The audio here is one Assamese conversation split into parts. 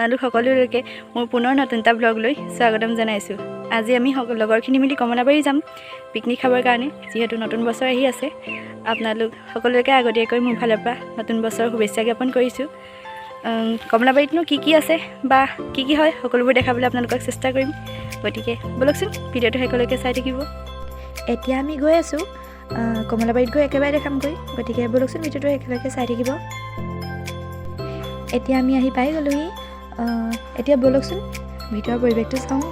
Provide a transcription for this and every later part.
আপোনালোক সকলোলৈকে মোৰ পুনৰ নতুন এটা ব্লগ লৈ স্বাগতম জনাইছোঁ। আজি আমি লগৰখিনি মিলি কমলাবাৰী যাম পিকনিক খাবৰ কাৰণে, যিহেতু নতুন বছৰ আহি আছে। আপোনালোক সকলোলৈকে আগতীয়াকৈ মোৰ ফালৰ পৰা নতুন বছৰৰ শুভেচ্ছা জ্ঞাপন কৰিছোঁ। কমলাবাৰীতনো কি আছে বা কি হয় সকলোবোৰ দেখাবলৈ আপোনালোকক চেষ্টা কৰিম। গতিকে বলকচোন ভিডিঅ'টো শেষলৈকে চাই থাকিব। এতিয়া আমি গৈ আছোঁ কমলাবাৰীত, গৈ একেবাৰে দেখামগৈ। গতিকে বলকচোন ভিডিঅ'টো শেষলৈকে চাই থাকিব। এতিয়া আমি আহি পাই গ'লোহি। এতিয়া বলকচোন ভিতৰৰ পৰিৱেশটো চাওঁ।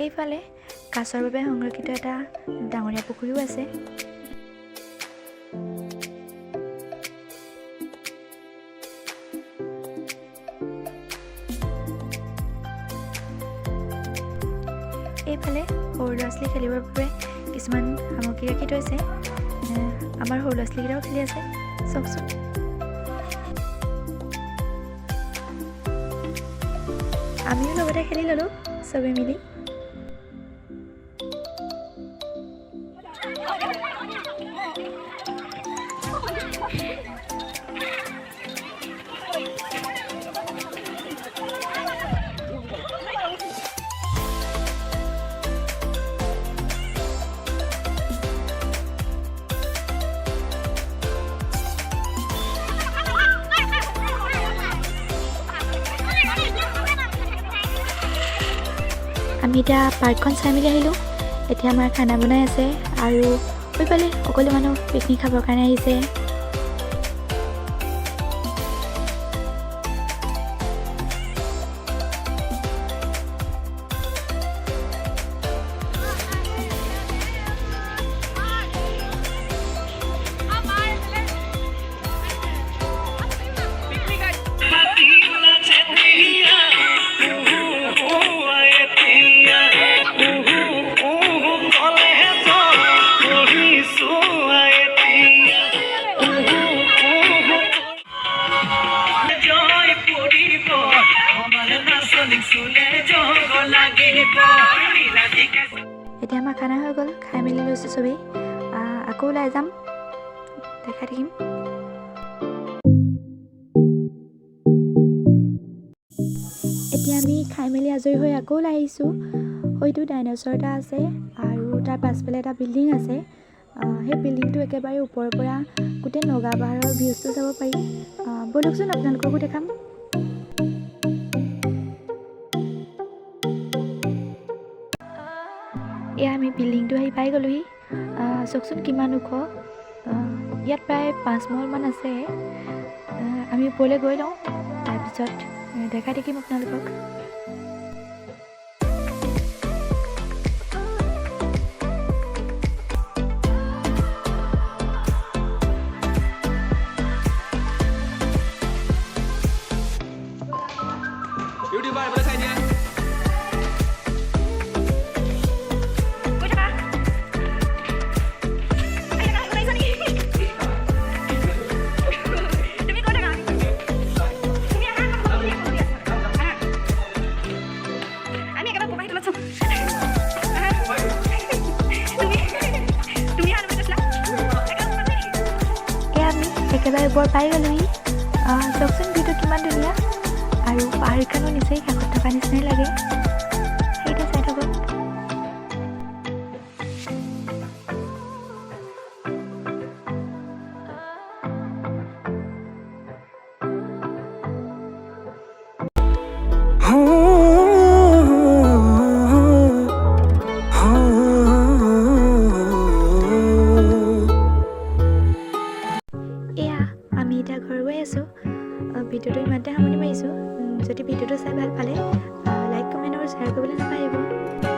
এইফালে কাছৰ বাবে সংৰক্ষিত এটা ডাঙৰীয়া পুখুৰীও আছে। এইফালে সৰু ল'ৰা ছোৱালী খেলিবৰ বাবে কিছুমান সামগ্ৰী ৰাখি থৈছে। আমাৰ সৰু ল'ৰা ছোৱালীকেইটাও খেলি আছে, চাওকচোন। আমিও লগতে খেলি ল'লোঁ চবেই মিলি। আমি এতিয়া পাৰ্কখন চাই মেলি আহিলোঁ। এতিয়া আমাৰ খানা বনাই আছে আৰু সেইফালে সকলো মানুহ পিকনিক খাবৰ কাৰণে আহিছে। এতিয়া আমাৰ খানা হৈ গ'ল, খাই মেলি লৈছোঁ চবেই। আকৌ ওলাই যাম, দেখাই থাকিম। এতিয়া আমি খাই মেলি আজৰি হৈ আকৌ ওলাই আহিছোঁ। হয়তো ডাইন'ছৰ এটা আছে আৰু তাৰ পাছফালে এটা বিল্ডিং আছে। সেই বিল্ডিংটো একেবাৰে ওপৰৰ পৰা গোটেই নগা পাহাৰৰ ভিউজটো চাব পাৰি। বলকচোন আপোনালোককো দেখাম। এয়া আমি বিল্ডিংটো আহি পাই গ'লোহি। চাওকচোন কিমান ওখ। ইয়াত প্ৰায় 5 মহলমান আছে। আমি ওপৰলৈ গৈ লওঁ, তাৰপিছত দেখাই থাকিম আপোনালোকক। একেবাৰে ওপৰ পাই গ'লোহি। চাওকচোন ভিউটো কিমান ধুনীয়া, আৰু পাহাৰখনো নিচেই কাষত থকা নিচিনাই লাগে। সেইটা চাই থাকক। ভিডিঅ'টো ইমানতে সামৰণি মাৰিছোঁ। যদি ভিডিঅ'টো চাই ভাল পালে লাইক কমেণ্ট আৰু শ্বেয়াৰ কৰিবলৈ নাপাহৰিব।